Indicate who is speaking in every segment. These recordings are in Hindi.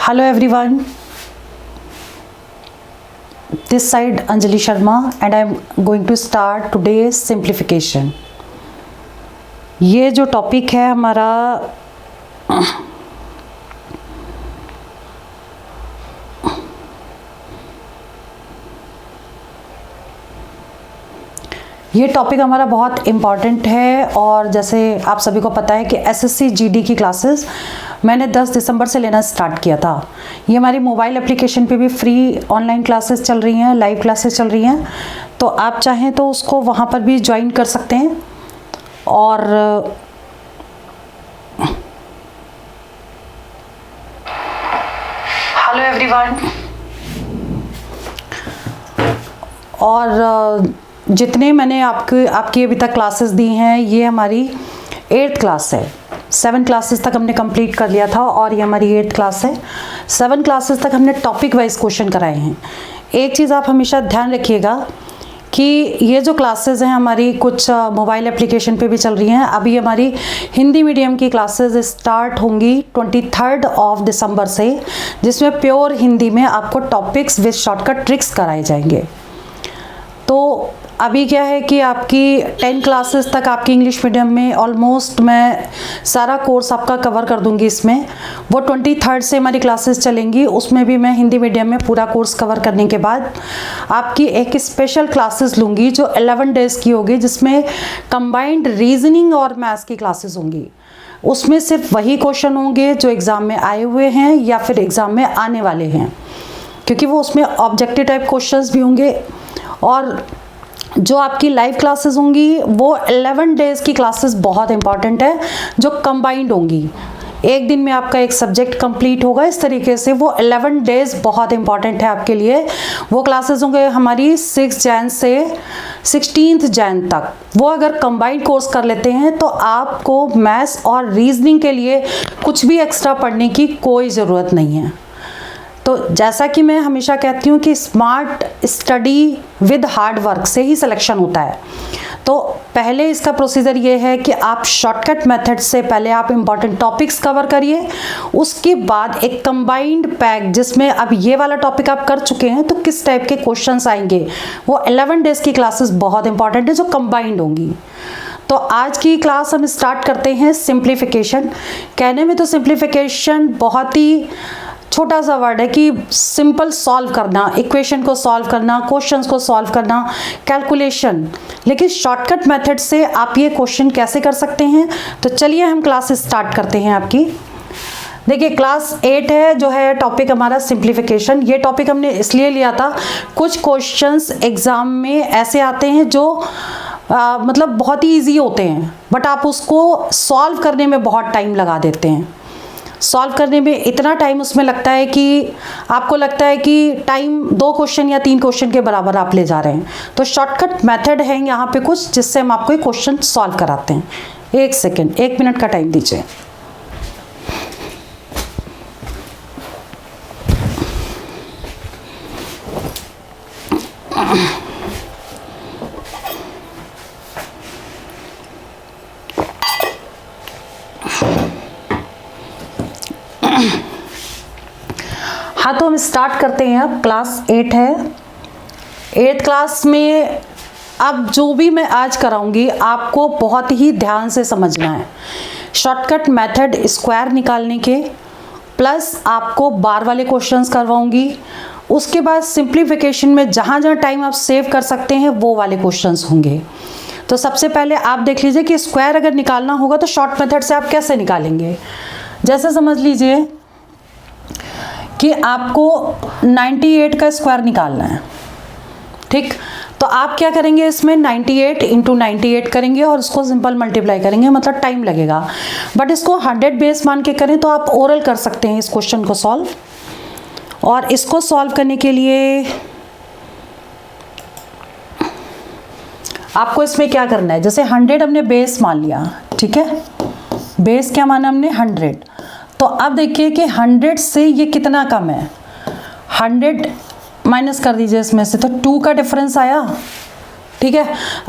Speaker 1: Hello everyone, this side Anjali Sharma and I am going to start today's simplification. ये जो टॉपिक है हमारा ये टॉपिक हमारा बहुत इम्पॉर्टेंट है और जैसे आप सभी को पता है कि एसएससी जीडी की क्लासेस मैंने 10 दिसंबर से लेना स्टार्ट किया था। ये हमारी मोबाइल एप्लीकेशन पे भी फ्री ऑनलाइन क्लासेस चल रही हैं, लाइव क्लासेस चल रही हैं, तो आप चाहें तो उसको वहाँ पर भी ज्वाइन कर सकते हैं। और हेलो एवरीवन, और जितने मैंने आपकी अभी तक क्लासेस दी हैं ये हमारी 8th क्लास है। 7 क्लासेस तक हमने कंप्लीट कर लिया था और ये हमारी 8th क्लास है। 7 क्लासेस तक हमने टॉपिक वाइज क्वेश्चन कराए हैं। एक चीज़ आप हमेशा ध्यान रखिएगा कि ये जो क्लासेस हैं हमारी कुछ मोबाइल एप्लीकेशन पे भी चल रही हैं। अभी हमारी हिंदी मीडियम की क्लासेस स्टार्ट होंगी 23 दिसंबर से, जिसमें प्योर हिंदी में आपको टॉपिक्स विद शॉर्टकट ट्रिक्स कराए जाएंगे। तो अभी क्या है कि आपकी 10 क्लासेस तक आपकी इंग्लिश मीडियम में ऑलमोस्ट मैं सारा कोर्स आपका कवर कर दूंगी। इसमें वो 23 से हमारी क्लासेस चलेंगी, उसमें भी मैं हिंदी मीडियम में पूरा कोर्स कवर करने के बाद आपकी एक स्पेशल क्लासेस लूँगी जो 11 डेज़ की होगी, जिसमें कंबाइंड रीजनिंग और मैथ्स की क्लासेस होंगी। उसमें सिर्फ वही क्वेश्चन होंगे जो एग्ज़ाम में आए हुए हैं या फिर एग्ज़ाम में आने वाले हैं, क्योंकि वो उसमें ऑब्जेक्टिव टाइप क्वेश्चंस भी होंगे। और जो आपकी लाइव क्लासेस होंगी वो 11 डेज़ की क्लासेस बहुत इंपॉर्टेंट है, जो कंबाइंड होंगी। एक दिन में आपका एक सब्जेक्ट कंप्लीट होगा, इस तरीके से वो 11 डेज़ बहुत इंपॉर्टेंट है आपके लिए। वो क्लासेस होंगे हमारी 6 जैन से 16 जैन तक। वो अगर कंबाइंड कोर्स कर लेते हैं तो आपको मैथ्स और रीजनिंग के लिए कुछ भी एक्स्ट्रा पढ़ने की कोई ज़रूरत नहीं है। तो जैसा कि मैं हमेशा कहती हूँ कि smart study with hard work से ही सिलेक्शन होता है। तो पहले इसका प्रोसीजर ये है कि आप शॉर्टकट मेथड से पहले आप इम्पॉर्टेंट टॉपिक्स कवर करिए, उसके बाद एक कंबाइंड पैक जिसमें अब ये वाला टॉपिक आप कर चुके हैं तो किस टाइप के क्वेश्चंस आएंगे, वो 11 डेज़ की क्लासेस बहुत इंपॉर्टेंट है जो कंबाइंड होंगी। तो आज की क्लास हम स्टार्ट करते हैं सिंप्लीफिकेशन। कहने में तो सिंप्लीफिकेशन बहुत ही छोटा सा वर्ड है कि सिंपल सॉल्व करना, इक्वेशन को सॉल्व करना, क्वेश्चंस को सॉल्व करना, कैलकुलेशन। लेकिन शॉर्टकट मेथड से आप ये क्वेश्चन कैसे कर सकते हैं, तो चलिए हम क्लास स्टार्ट करते हैं आपकी। देखिए क्लास 8 है जो है टॉपिक हमारा सिंप्लीफिकेशन। ये टॉपिक हमने इसलिए लिया था, कुछ क्वेश्चंस एग्ज़ाम में ऐसे आते हैं जो मतलब बहुत ही ईजी होते हैं, बट आप उसको सॉल्व करने में बहुत टाइम लगा देते हैं। सॉल्व करने में इतना टाइम उसमें लगता है कि आपको लगता है कि टाइम 2 क्वेश्चन या 3 क्वेश्चन के बराबर आप ले जा रहे हैं। तो शॉर्टकट मेथड है यहाँ पे कुछ जिससे हम आपको एक क्वेश्चन सॉल्व कराते हैं। 1 सेकेंड, 1 मिनट का टाइम दीजिए। हाँ, तो हम स्टार्ट करते हैं। अब क्लास 8 है। 8th क्लास में अब जो भी मैं आज कराऊंगी आपको बहुत ही ध्यान से समझना है। शॉर्टकट मेथड स्क्वायर निकालने के, प्लस आपको बार वाले क्वेश्चंस करवाऊंगी। उसके बाद सिंप्लीफिकेशन में जहाँ जहाँ टाइम आप सेव कर सकते हैं वो वाले क्वेश्चंस होंगे। तो सबसे पहले आप देख लीजिए कि स्क्वायर अगर निकालना होगा तो शॉर्ट मेथड से आप कैसे निकालेंगे। जैसे समझ लीजिए कि आपको 98 का स्क्वायर निकालना है, ठीक। तो आप क्या करेंगे, इसमें 98 × 98 करेंगे और उसको सिंपल मल्टीप्लाई करेंगे, मतलब टाइम लगेगा। बट इसको 100 बेस मान के करें तो आप ओरल कर सकते हैं इस क्वेश्चन को सॉल्व। और इसको सॉल्व करने के लिए आपको इसमें क्या करना है, जैसे 100 हमने बेस मान लिया, ठीक है। बेस क्या माना हमने, 100। तो अब देखिए कि 100 से ये कितना कम है, 100 माइनस कर दीजिए इसमें से, तो 2 का डिफरेंस आया, ठीक है।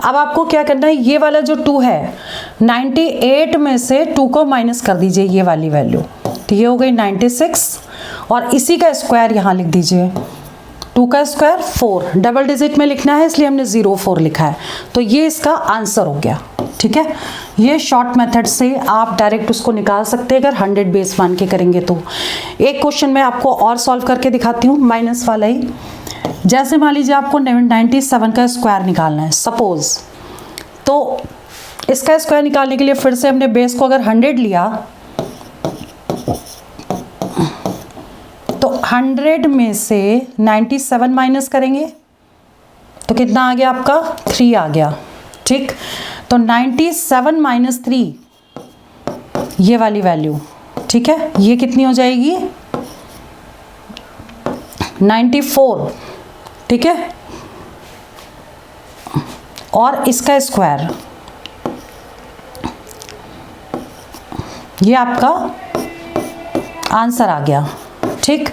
Speaker 1: अब आपको क्या करना है, ये वाला जो 2 है 98 में से 2 को माइनस कर दीजिए ये वाली वैल्यू, तो ये हो गई 96 और इसी का स्क्वायर यहाँ लिख दीजिए, 2 का स्क्वायर 4, डबल डिजिट में लिखना है इसलिए हमने 0 4 लिखा है। तो ये इसका आंसर हो गया। ठीक है, ये शॉर्ट मेथड से आप डायरेक्ट उसको निकाल सकते हैं अगर 100 बेस मान के करेंगे तो। एक क्वेश्चन मैं आपको और सॉल्व करके दिखाती हूँ, माइनस वाला ही। जैसे मान लीजिए आपको 97 का स्क्वायर निकालना है सपोज, तो इसका स्क्वायर निकालने के लिए फिर से हमने बेस को अगर 100 लिया तो 100 में से 97 माइनस करेंगे तो कितना आ गया आपका, 3 आ गया। ठीक, तो 97 माइनस 3 ये वाली वैल्यू, ठीक है, ये कितनी हो जाएगी, 94। ठीक है, और इसका स्क्वायर, ये आपका आंसर आ गया। ठीक,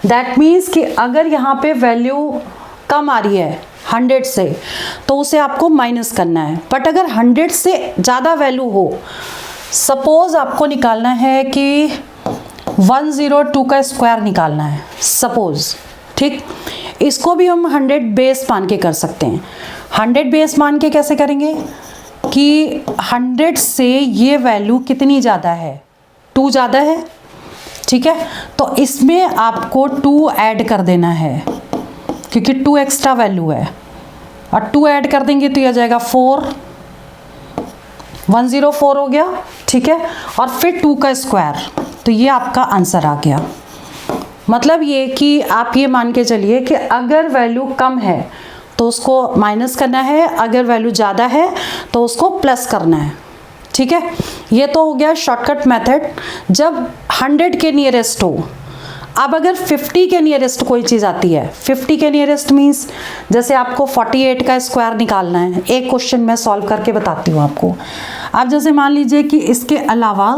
Speaker 1: दैट मीन्स कि अगर यहाँ पे वैल्यू कम आ रही है 100 से तो उसे आपको माइनस करना है, बट अगर 100 से ज़्यादा वैल्यू हो, सपोज आपको निकालना है कि 102 का स्क्वायर निकालना है सपोज। ठीक, इसको भी हम 100 बेस मान के कर सकते हैं। 100 बेस मान के कैसे करेंगे कि 100 से ये वैल्यू कितनी ज़्यादा है, 2 ज़्यादा है। ठीक है, तो इसमें आपको 2 ऐड कर देना है क्योंकि 2 एक्स्ट्रा वैल्यू है, और 2 ऐड कर देंगे तो यह आ जाएगा 4, 104 हो गया। ठीक है, और फिर 2 का स्क्वायर, तो ये आपका आंसर आ गया। मतलब ये कि आप ये मान के चलिए कि अगर वैल्यू कम है तो उसको माइनस करना है, अगर वैल्यू ज़्यादा है तो उसको प्लस करना है। ठीक है, ये तो हो गया शॉर्टकट मेथड जब 100 के नियरेस्ट हो। अब अगर 50 के नियरेस्ट कोई चीज़ आती है, 50 के नियरेस्ट मीन्स जैसे आपको 48 का स्क्वायर निकालना है, एक क्वेश्चन मैं सॉल्व करके बताती हूँ आपको। अब जैसे मान लीजिए कि इसके अलावा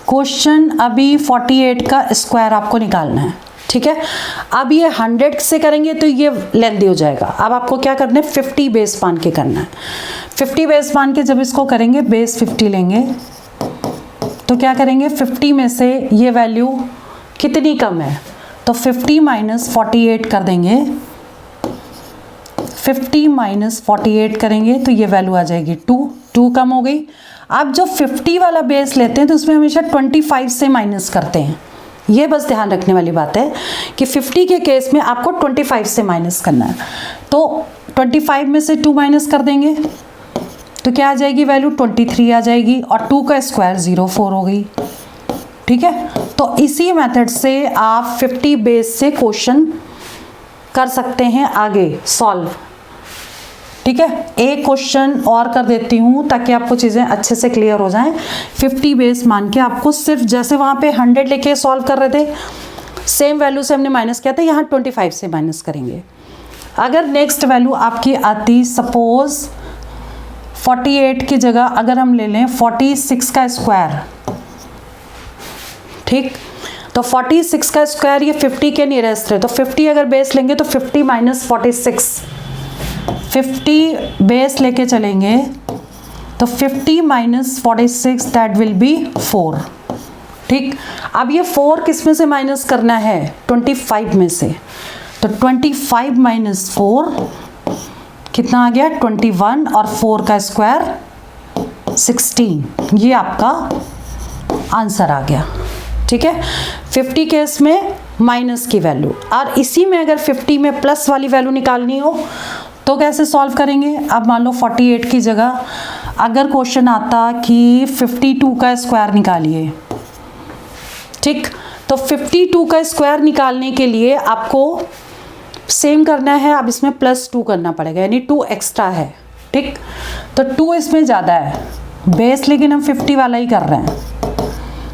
Speaker 1: क्वेश्चन अभी 48 का स्क्वायर आपको निकालना है। ठीक है, अब ये 100 से करेंगे तो ये लेंथी हो जाएगा। अब आपको क्या करना है, 50 बेस मान के करना है। 50 बेस मान के जब इसको करेंगे, बेस 50 लेंगे तो क्या करेंगे, 50 में से ये वैल्यू कितनी कम है तो 50 माइनस 48 कर देंगे। 50 माइनस 48 करेंगे तो ये वैल्यू आ जाएगी 2 कम हो गई। अब जो 50 वाला बेस लेते हैं तो उसमें हमेशा 25 से माइनस करते हैं। ये बस ध्यान रखने वाली बात है कि 50 के केस में आपको 25 से माइनस करना है। तो 25 में से 2 माइनस कर देंगे तो क्या आ जाएगी वैल्यू, 23 आ जाएगी, और 2 का स्क्वायर 04 हो गई। ठीक है, तो इसी मेथड से आप 50 बेस से क्वेश्चन कर सकते हैं आगे सॉल्व। ठीक है, एक क्वेश्चन और कर देती हूँ ताकि आपको चीज़ें अच्छे से क्लियर हो जाएं। 50 बेस मान के आपको सिर्फ जैसे वहाँ पे 100 लेके सॉल्व कर रहे थे, सेम वैल्यू से हमने माइनस किया था, यहाँ 25 से माइनस करेंगे। अगर नेक्स्ट वैल्यू आपकी आती सपोज 48 की जगह अगर हम ले लें 46 का स्क्वायर। ठीक, तो 46 का स्क्वायर ये 50 के नियरेस्ट है, तो 50 अगर बेस लेंगे तो 50 माइनस 46, 50 बेस लेके चलेंगे तो 50 माइनस 46 दैट विल बी 4। ठीक, अब ये 4 किस में से माइनस करना है, 25 में से, तो 25 माइनस 4 कितना आ गया, 21, और 4 का स्क्वायर 16। ये आपका आंसर आ गया। ठीक है, 50 केस में माइनस की वैल्यू, और इसी में अगर 50 में प्लस वाली वैल्यू निकालनी हो तो कैसे सॉल्व करेंगे। अब मान लो 48 की जगह अगर क्वेश्चन आता कि 52 का स्क्वायर निकालिए। ठीक, तो 52 का स्क्वायर निकालने के लिए आपको सेम करना है, अब इसमें +2 करना पड़ेगा, यानी 2 एक्स्ट्रा है। ठीक, तो 2 इसमें ज़्यादा है बेस, लेकिन हम 50 वाला ही कर रहे हैं,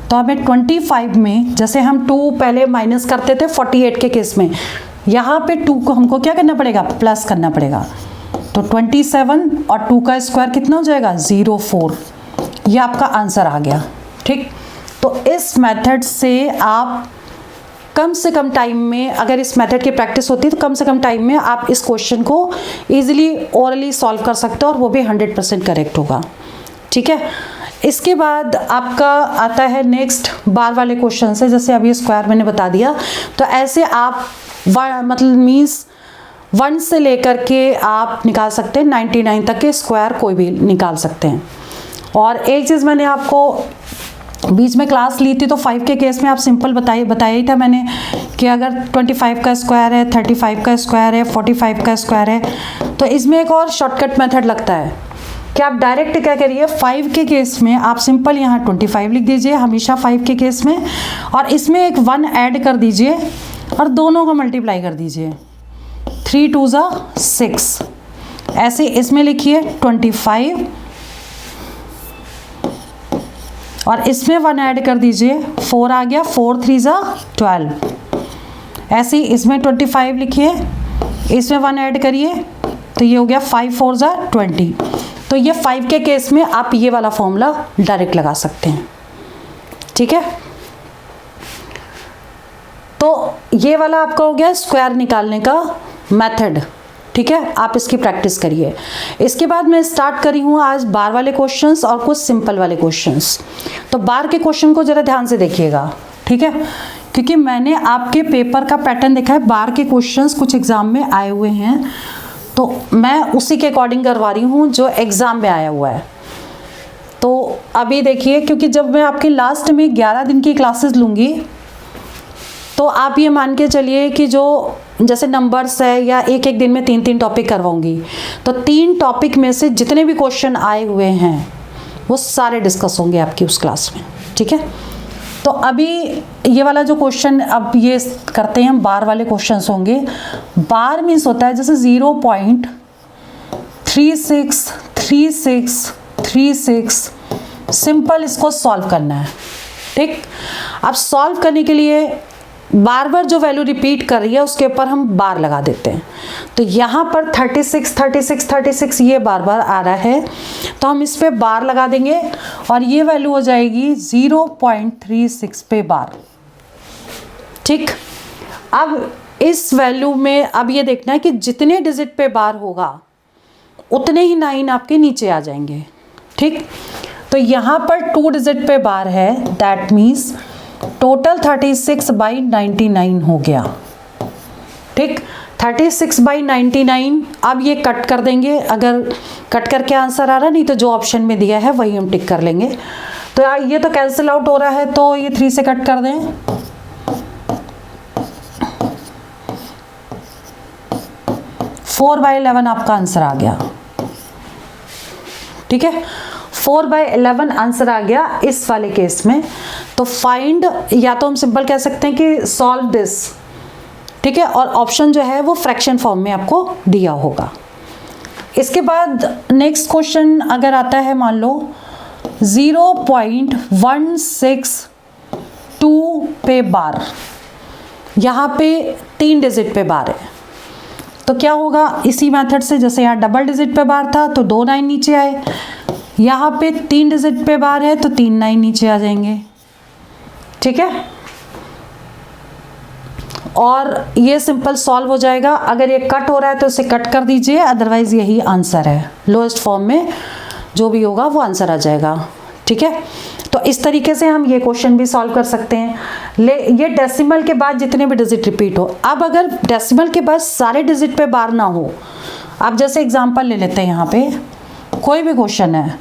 Speaker 1: तो हमें 25 में जैसे हम 2 पहले माइनस करते थे 48 के केस में, यहाँ पे 2 को हमको क्या करना पड़ेगा, प्लस करना पड़ेगा। तो 27 और 2 का स्क्वायर कितना हो जाएगा, 04। ये आपका आंसर आ गया। ठीक, तो इस मेथड से आप कम से कम टाइम में, अगर इस मेथड की प्रैक्टिस होती है तो कम से कम टाइम में आप इस क्वेश्चन को इजीली ओरली सॉल्व कर सकते हो, और वो भी 100% करेक्ट होगा। ठीक है, इसके बाद आपका आता है नेक्स्ट बार वाले क्वेश्चन से, जैसे अभी स्क्वायर मैंने बता दिया, तो ऐसे आप मतलब मीन्स 1 से लेकर के आप निकाल सकते हैं 99 तक के स्क्वायर कोई भी निकाल सकते हैं। और एक चीज़ मैंने आपको बीच में क्लास ली थी तो 5 के केस में आप सिंपल बताया ही था मैंने कि अगर 25 का स्क्वायर है, 35 का स्क्वायर है, 45 का स्क्वायर है, तो इसमें एक और शॉर्टकट मेथड लगता है कि आप डायरेक्ट क्या करिए, 5 के केस में आप सिंपल यहाँ 25 लिख दीजिए हमेशा 5 के केस में, और इसमें एक 1 ऐड कर दीजिए और दोनों को मल्टीप्लाई कर दीजिए। 3 2 6, ऐसे इसमें लिखिए 25 और इसमें 1 ऐड कर दीजिए, 4 आ गया, 4 3 12। ऐसे ही इसमें 25 लिखिए, इसमें 1 ऐड करिए, तो ये हो गया 5 4 20। तो ये 5 के केस में आप ये वाला फॉर्मूला डायरेक्ट लगा सकते हैं, ठीक है। तो ये वाला आपका हो गया स्क्वायर निकालने का मेथड, ठीक है। आप इसकी प्रैक्टिस करिए। इसके बाद मैं स्टार्ट करी हूँ आज बार वाले क्वेश्चंस और कुछ सिंपल वाले क्वेश्चंस। तो बार के क्वेश्चन को जरा ध्यान से देखिएगा, ठीक है, क्योंकि मैंने आपके पेपर का पैटर्न देखा है, बार के क्वेश्चंस कुछ एग्जाम में आए हुए हैं, तो मैं उसी के अकॉर्डिंग करवा रही हूँ जो एग्जाम में आया हुआ है। तो अभी देखिए, क्योंकि जब मैं आपके लास्ट में 11 दिन की क्लासेस लूँगी, तो आप ये मान के चलिए कि जो जैसे नंबर्स है या एक एक दिन में 3-3 टॉपिक करवाऊंगी, तो 3 टॉपिक में से जितने भी क्वेश्चन आए हुए हैं वो सारे डिस्कस होंगे आपकी उस क्लास में, ठीक है। तो अभी ये वाला जो क्वेश्चन अब ये करते हैं हम, बार वाले क्वेश्चंस होंगे। बार मीन्स होता है जैसे 0.363636 सिंपल, इसको सॉल्व करना है, ठीक। अब सॉल्व करने के लिए बार बार जो वैल्यू रिपीट कर रही है उसके ऊपर हम बार लगा देते हैं। तो यहाँ पर 36 ये बार बार आ रहा है, तो हम इस पे बार लगा देंगे और ये वैल्यू हो जाएगी 0.36 पे बार, ठीक। अब इस वैल्यू में अब ये देखना है कि जितने डिजिट पे बार होगा उतने ही 9 आपके नीचे आ जाएंगे, ठीक। तो यहाँ पर 2 डिजिट पे बार है, दैट मीन्स टोटल 36/99 हो गया, ठीक। 36/99। अब ये कट कर देंगे, अगर कट करके आंसर आ रहा, नहीं तो जो ऑप्शन में दिया है वही हम टिक कर लेंगे। तो यार ये तो कैंसिल आउट हो रहा है, तो ये 3 से कट कर दें, 4/11 आपका आंसर आ गया, ठीक है। 4/11 आंसर आ गया इस वाले केस में। तो फाइंड, या तो हम सिंपल कह सकते हैं कि सॉल्व दिस, ठीक है, और ऑप्शन जो है वो फ्रैक्शन फॉर्म में आपको दिया होगा। इसके बाद नेक्स्ट क्वेश्चन अगर आता है, मान लो 0.162 पे बार, यहाँ पे 3 डिजिट पे बार है, तो क्या होगा, इसी मेथड से, जैसे यहाँ डबल डिजिट पे बार था तो 2 9 नीचे आए, यहाँ पे 3 डिजिट पे बार है तो 3 9 नीचे आ जाएंगे, ठीक है। और ये सिंपल सॉल्व हो जाएगा। अगर ये कट हो रहा है तो इसे कट कर दीजिए, अदरवाइज यही आंसर है, लोएस्ट फॉर्म में जो भी होगा वो आंसर आ जाएगा, ठीक है। तो इस तरीके से हम ये क्वेश्चन भी सॉल्व कर सकते हैं। ये डेसिमल के बाद जितने भी डिजिट रिपीट हो। अब अगर डेसिमल के बाद सारे डिजिट पे बार ना हो, आप जैसे एग्जांपल ले लेते हैं, यहाँ पे कोई भी क्वेश्चन है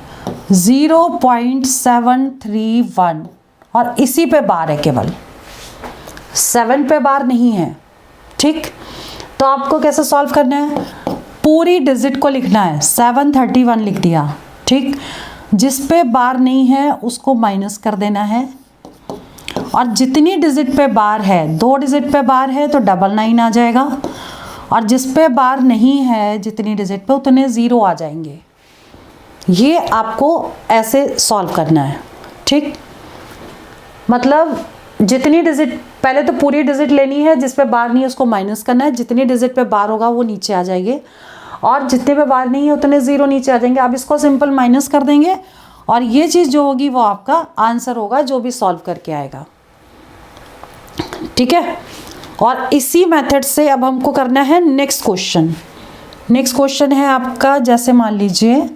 Speaker 1: 0.731 और इसी पे बार है, केवल 7 पे बार नहीं है, ठीक। तो आपको कैसे सॉल्व करना है, पूरी डिजिट को लिखना है, 731 लिख दिया, ठीक। जिस पे बार नहीं है उसको माइनस कर देना है, और जितनी डिजिट पे बार है, 2 डिजिट पे बार है तो 99 आ जाएगा, और जिस पे बार नहीं है जितनी डिजिट पे उतने 0 आ जाएंगे। ये आपको ऐसे सॉल्व करना है, ठीक। मतलब जितनी डिजिट, पहले तो पूरी डिजिट लेनी है, जिस पे बार नहीं है उसको माइनस करना है, जितनी डिजिट पे बार होगा वो नीचे आ जाएंगे, और जितने पे बार नहीं है उतने 0 नीचे आ जाएंगे। आप इसको सिंपल माइनस कर देंगे और ये चीज़ जो होगी वो आपका आंसर होगा, जो भी सॉल्व करके आएगा, ठीक है। और इसी मेथड से अब हमको करना है नेक्स्ट क्वेश्चन। नेक्स्ट क्वेश्चन है आपका, जैसे मान लीजिए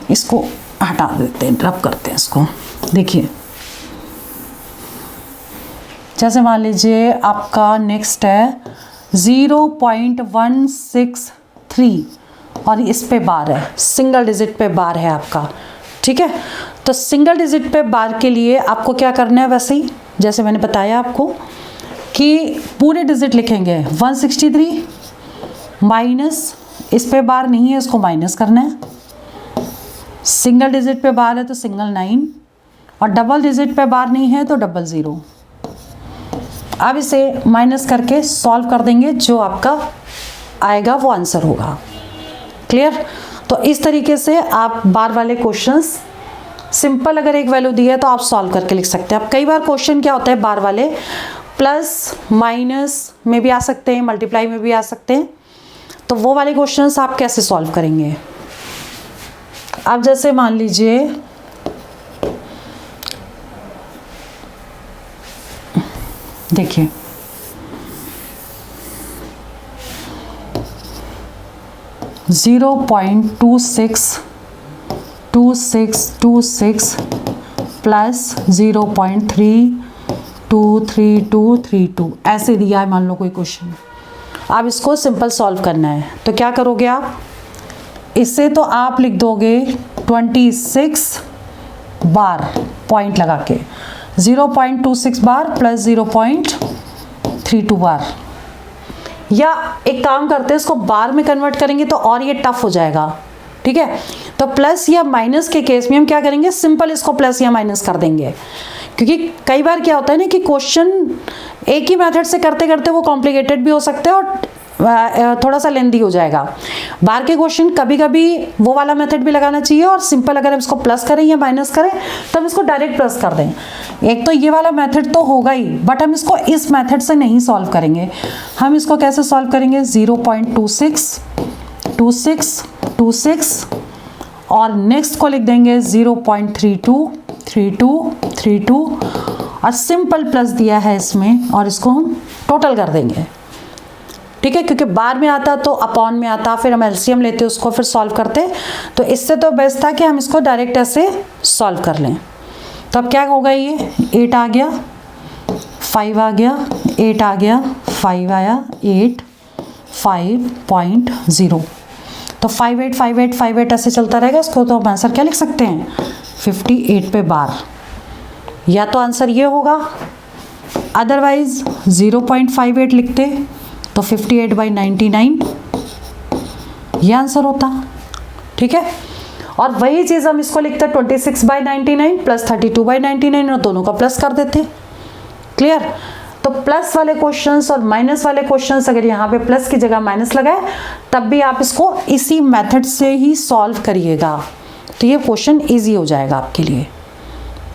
Speaker 1: इसको हटा देते हैं, रब करते हैं इसको। देखिए जैसे मान लीजिए आपका नेक्स्ट है 0.163 और इस पे बार है, सिंगल डिजिट पे बार है आपका, ठीक है। तो सिंगल डिजिट पे बार के लिए आपको क्या करना है, वैसे ही जैसे मैंने बताया आपको कि पूरे डिजिट लिखेंगे 163 माइनस, इस पे बार नहीं है इसको माइनस करना है, सिंगल डिजिट पे बार है तो सिंगल 9 और डबल डिजिट पे बार नहीं है तो डबल 0। अब इसे माइनस करके सॉल्व कर देंगे, जो आपका आएगा वो आंसर होगा। क्लियर? तो इस तरीके से आप बार वाले क्वेश्चंस सिंपल, अगर एक वैल्यू दी है तो आप सॉल्व करके लिख सकते हैं। अब कई बार क्वेश्चन क्या होता है बार वाले, प्लस माइनस में भी आ सकते हैं, मल्टीप्लाई में भी आ सकते हैं, तो वो वाले क्वेश्चंस आप कैसे सॉल्व करेंगे। अब जैसे मान लीजिए देखिए 0.262626 प्लस 0.323232 ऐसे दिया है मान लो कोई क्वेश्चन। अब इसको सिंपल सॉल्व करना है तो क्या करोगे आप, इससे तो आप लिख दोगे 26 बार पॉइंट लगा के, 0.26 बार प्लस 0.32 बार, या एक काम करते हैं इसको बार में कन्वर्ट करेंगे तो और ये टफ हो जाएगा, ठीक है। तो प्लस या माइनस के केस में हम क्या करेंगे, सिंपल इसको प्लस या माइनस कर देंगे, क्योंकि कई बार क्या होता है ना कि क्वेश्चन एक ही मेथड से करते करते वो कॉम्प्लिकेटेड भी हो सकते हैं और थोड़ा सा लेंदी हो जाएगा। बार के क्वेश्चन कभी कभी वो वाला मेथड भी लगाना चाहिए, और सिंपल अगर हम इसको प्लस करें या माइनस करें तो हम इसको डायरेक्ट प्लस कर दें। एक तो ये वाला मेथड तो होगा ही, बट हम इसको इस मेथड से नहीं सॉल्व करेंगे। हम इसको कैसे सॉल्व करेंगे, 0.262626 और नेक्स्ट को लिख देंगे 0.323232 और सिंपल प्लस दिया है इसमें, और इसको हम टोटल कर देंगे, ठीक है। क्योंकि बार में आता तो अपॉन में आता, फिर हम एलसीएम लेते उसको फिर सॉल्व करते, तो इससे तो बेस्ट था कि हम इसको डायरेक्ट ऐसे सॉल्व कर लें। तो अब क्या होगा, ये 8 आ गया, 5 आ गया, 8 आ गया, 5 आया, 8 5.0, तो 585858 ऐसे चलता रहेगा। इसको तो हम आंसर क्या लिख सकते हैं, 58 पे बार, या तो आंसर ये होगा, अदरवाइज 0.58 लिखते तो 58/99 ये आंसर होता, ठीक है। और वही चीज़ हम इसको लिखते 26/99 प्लस 32/99 और दोनों का प्लस कर देते। क्लियर? तो प्लस वाले क्वेश्चंस और माइनस वाले क्वेश्चंस, अगर यहाँ पे प्लस की जगह माइनस लगाए तब भी आप इसको इसी मेथड से ही सॉल्व करिएगा, तो ये क्वेश्चन इजी हो जाएगा आपके लिए,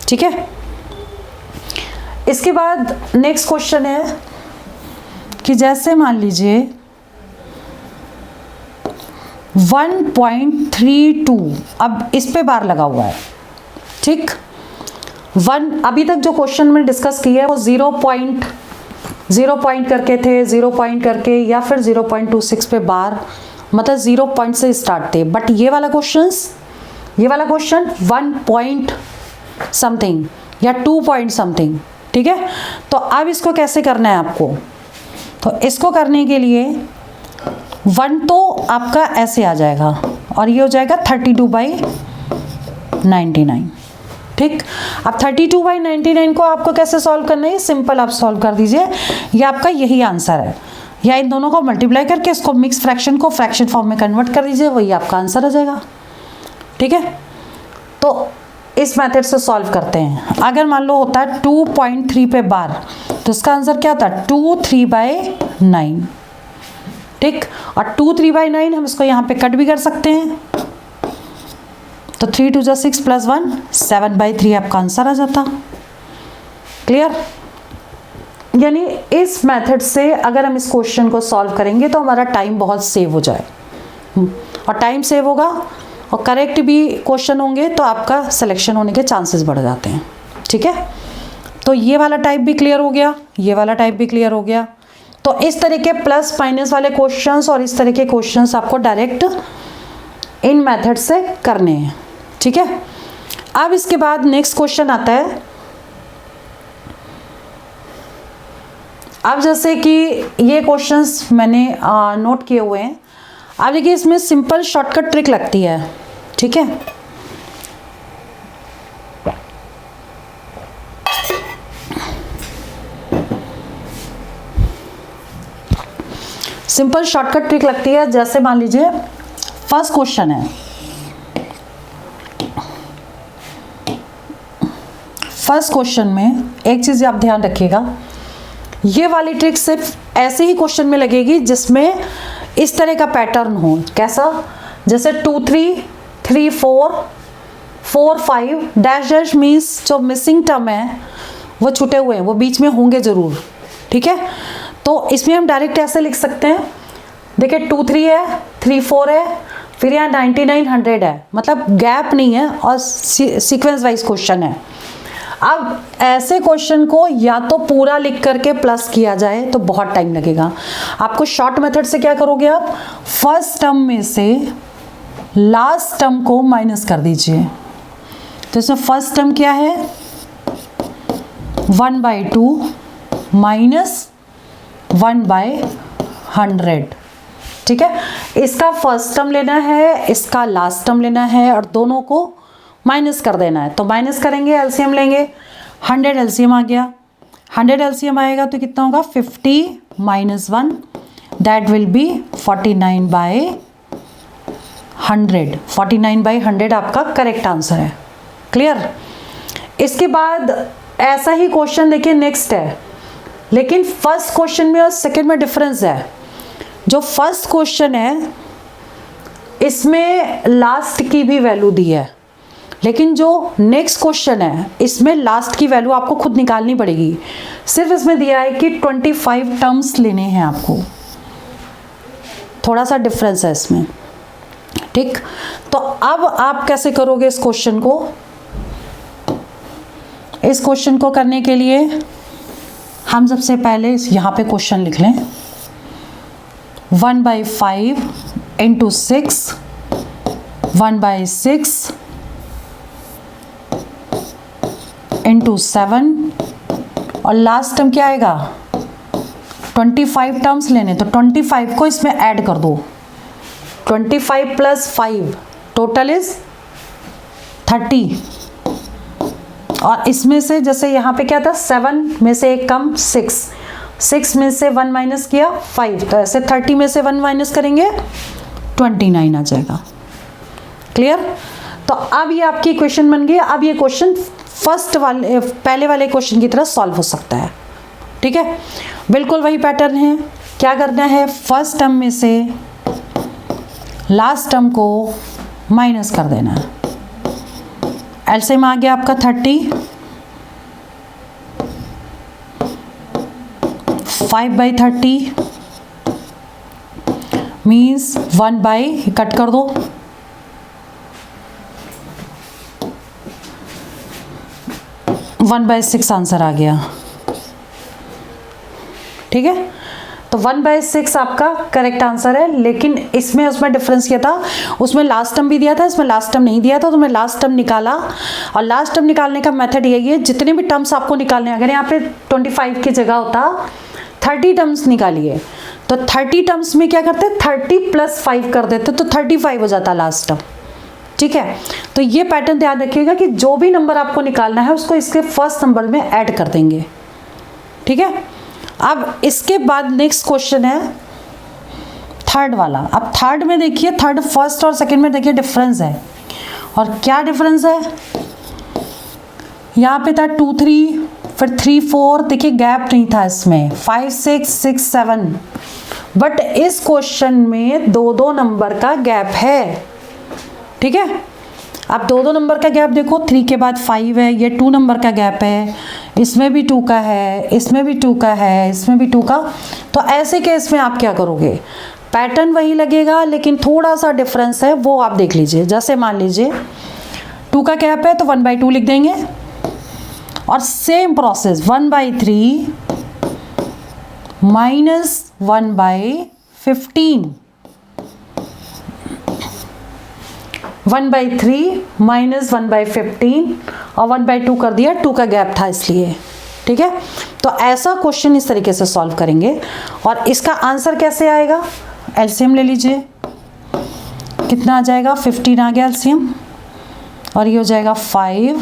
Speaker 1: ठीक है। इसके बाद नेक्स्ट क्वेश्चन है कि जैसे मान लीजिए 1.32, अब इस पे बार लगा हुआ है, ठीक। 1 अभी तक जो क्वेश्चन में डिस्कस किया है वो 0 पॉइंट करके थे, 0 पॉइंट करके, या फिर 0.26 पे बार, मतलब 0 पॉइंट से स्टार्ट थे। बट ये वाला क्वेश्चन 1 पॉइंट समथिंग या 2 पॉइंट समथिंग, ठीक है। तो अब इसको कैसे करना है आपको, तो इसको करने के लिए 1 तो आपका ऐसे आ जाएगा और ये हो जाएगा 32/99, ठीक। अब 32/99 को आपको कैसे सॉल्व करना है, सिंपल आप सॉल्व कर दीजिए, ये आपका यही आंसर है, या इन दोनों को मल्टीप्लाई करके इसको मिक्स फ्रैक्शन को फ्रैक्शन फॉर्म में कन्वर्ट कर दीजिए, वही आपका आंसर आ जाएगा, ठीक है। तो इस मेथड से सॉल्व करते हैं। अगर मान लो होता है 2.3 पे बार, तो इसका आंसर क्या था, 23/9, ठीक। और 23/9 हम इसको यहाँ पे कट भी कर सकते हैं, तो 3 2 6 + 1 7/3 आपका आंसर आ जाता। क्लियर? यानी इस मेथड से अगर हम इस क्वेश्चन को सॉल्व करेंगे तो हमारा टाइम बहुत सेव हो जाए, और टाइम सेव होगा और करेक्ट भी क्वेश्चन होंगे तो आपका सिलेक्शन होने के चांसेस बढ़ जाते हैं, ठीक है। तो ये वाला टाइप भी क्लियर हो गया, ये वाला टाइप भी क्लियर हो गया। तो इस तरह के प्लस माइनस वाले क्वेश्चंस और इस तरह के क्वेश्चंस आपको डायरेक्ट इन मेथड से करने हैं, ठीक है। अब इसके बाद नेक्स्ट क्वेश्चन आता है। अब जैसे कि ये क्वेश्चंस मैंने नोट किए हुए हैं। अब देखिए इसमें सिंपल शॉर्टकट ट्रिक लगती है, ठीक है। सिंपल शॉर्टकट ट्रिक लगती है। जैसे मान लीजिए फर्स्ट क्वेश्चन है, फर्स्ट क्वेश्चन में एक चीज आप ध्यान रखिएगा, ये वाली ट्रिक सिर्फ ऐसे ही क्वेश्चन में लगेगी जिसमें इस तरह का पैटर्न हो। कैसा? जैसे 2 3 3 4 4 5 डैश डैश मीन्स जो मिसिंग टर्म है वो छूटे हुए हैं, वो बीच में होंगे जरूर, ठीक है। तो इसमें हम डायरेक्ट ऐसे लिख सकते हैं, देखिए 2 3 है, 3 4 है, फिर यहाँ 99 100 है, मतलब गैप नहीं है और सीक्वेंस वाइज क्वेश्चन है। अब ऐसे क्वेश्चन को या तो पूरा लिख करके प्लस किया जाए तो बहुत टाइम लगेगा। आपको शॉर्ट मेथड से क्या करोगे, आप फर्स्ट टर्म में से लास्ट टर्म को माइनस कर दीजिए। तो इसमें फर्स्ट टर्म क्या है, 1/2 माइनस 1/100, ठीक है। इसका फर्स्ट टर्म लेना है, इसका लास्ट टर्म लेना है और दोनों को माइनस कर देना है। तो माइनस करेंगे, एलसीएम लेंगे, 100 एलसीएम आ गया। 100 एलसीएम आएगा तो कितना होगा, 50 - 1 दैट विल बी 49/100। 49/100 आपका करेक्ट आंसर है। क्लियर? इसके बाद ऐसा ही क्वेश्चन देखिए नेक्स्ट है, लेकिन फर्स्ट क्वेश्चन में और सेकंड में डिफरेंस है। जो फर्स्ट क्वेश्चन है इसमें लास्ट की भी वैल्यू दी है, लेकिन जो नेक्स्ट क्वेश्चन है इसमें लास्ट की वैल्यू आपको खुद निकालनी पड़ेगी। सिर्फ इसमें दिया है कि 25 टर्म्स लेने हैं आपको, थोड़ा सा डिफरेंस है इसमें, ठीक। तो अब आप कैसे करोगे इस क्वेश्चन को? इस क्वेश्चन को करने के लिए हम सबसे पहले यहाँ पे क्वेश्चन लिख लें, 1/5 × 6 1/6 × 7 और लास्ट टर्म क्या आएगा, 25 टर्म्स लेने। तो 25 को इसमें ऐड कर दो, 25 + 5 टोटल इज 30। और इसमें से जैसे यहाँ पे क्या था, 7 में से एक कम 6 में से 1 माइनस किया 5, तो ऐसे 30 में से 1 माइनस करेंगे 29 आ जाएगा। क्लियर? तो अब ये आपकी इक्वेशन बन गई। अब ये क्वेश्चन फर्स्ट वाले पहले वाले क्वेश्चन की तरह सॉल्व हो सकता है, ठीक है। बिल्कुल वही पैटर्न है। क्या करना है, फर्स्ट टर्म में से लास्ट टर्म को माइनस कर देना है। एलसीएम आ गया आपका 30, 5/30 मीन्स 1 कट कर दो, 1/6 आंसर आ गया, ठीक है। तो 1/6 आपका करेक्ट आंसर है। लेकिन इसमें उसमें डिफरेंस क्या था, उसमें लास्ट टर्म भी दिया था, इसमें लास्ट टर्म नहीं दिया था। तो मैं लास्ट टर्म निकाला और लास्ट टर्म निकालने का मेथड यही है, जितने भी टर्म्स आपको निकालने, अगर यहाँ पे 25 की जगह होता 30 टर्म्स निकालिए, तो 30 टर्म्स में क्या करते, 30 + 5 कर देते तो 35 हो जाता लास्ट टर्म, ठीक है। तो ये पैटर्न ध्यान रखिएगा कि जो भी नंबर आपको निकालना है उसको इसके फर्स्ट नंबर में ऐड कर देंगे, ठीक है। अब इसके बाद नेक्स्ट क्वेश्चन है थर्ड वाला। अब थर्ड में देखिए, थर्ड फर्स्ट और सेकंड में देखिए डिफरेंस है। और क्या डिफरेंस है, यहाँ पे था 2 3 फिर 3 4, देखिए गैप नहीं था इसमें, 5 6 6 7, बट इस क्वेश्चन में 2 नंबर का गैप है, ठीक है। अब 2 नंबर का गैप देखो, 3 के बाद 5 है, ये 2 नंबर का गैप है, इसमें भी 2 का है, इसमें भी 2 का है, इसमें भी 2 का। तो ऐसे केस में आप क्या करोगे, पैटर्न वही लगेगा लेकिन थोड़ा सा डिफरेंस है, वो आप देख लीजिए। जैसे मान लीजिए 2 का गैप है तो 1/2 लिख देंगे, और सेम प्रोसेस 1/3 माइनस 1/15। 1/3 माइनस 1/15 और 1/2 कर दिया, 2 का गैप था इसलिए। ठीक है, तो ऐसा क्वेश्चन इस तरीके से सॉल्व करेंगे। और इसका आंसर कैसे आएगा, एलसीएम ले लीजिए, कितना आ जाएगा, 15 आ गया एलसीएम, और ये हो जाएगा 5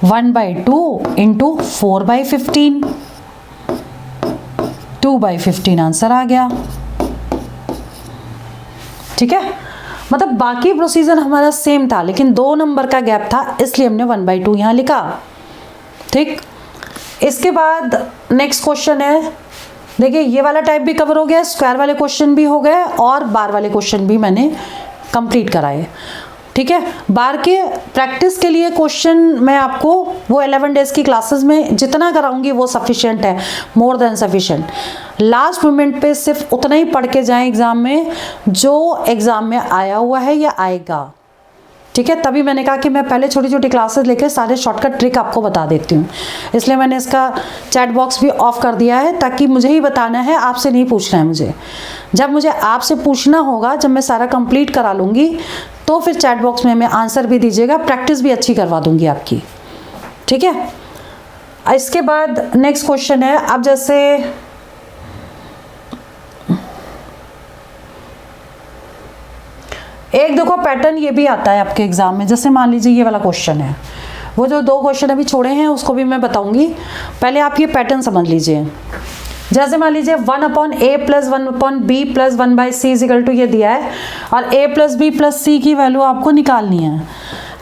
Speaker 1: 1/2 इंटू 4/15, 2/15 आंसर आ गया। ठीक है, मतलब बाकी प्रोसीजर हमारा सेम था, लेकिन 2 नंबर का गैप था, इसलिए हमने 1/2 यहाँ लिखा। ठीक, इसके बाद नेक्स्ट क्वेश्चन है, देखिए ये वाला टाइप भी कवर हो गया, स्क्वायर वाले क्वेश्चन भी हो गए और बार वाले क्वेश्चन भी मैंने कंप्लीट कराए। ठीक है, बार के प्रैक्टिस के लिए क्वेश्चन मैं आपको वो 11 डेज की क्लासेस में जितना कराऊंगी वो सफिशिएंट है, more than sufficient. Last moment पे सिर्फ उतना ही पढ़ के जाएं एग्ज़ाम में जो एग्ज़ाम में आया हुआ है या आएगा। ठीक है, तभी मैंने कहा कि मैं पहले छोटी छोटी क्लासेस लेकर सारे शॉर्टकट ट्रिक आपको बता देती हूँ, इसलिए मैंने इसका चैट बॉक्स भी ऑफ कर दिया है, ताकि मुझे ही बताना है, आपसे नहीं पूछना है मुझे। जब मुझे आपसे पूछना होगा, जब मैं सारा कंप्लीट करा लूँगी, तो फिर चैट बॉक्स में मैं आंसर भी दीजिएगा, प्रैक्टिस भी अच्छी करवा दूँगी आपकी। ठीक है, इसके बाद नेक्स्ट क्वेश्चन है, अब जैसे एक देखो पैटर्न ये भी आता है आपके एग्जाम में, जैसे मान लीजिए ये वाला क्वेश्चन है, वो जो 2 क्वेश्चन अभी छोड़े हैं उसको भी मैं बताऊंगी, पहले आप ये पैटर्न समझ लीजिए। जैसे मान लीजिए 1/a + 1/b + 1/c = ये दिया है, और a + b + c की वैल्यू आपको निकालनी है।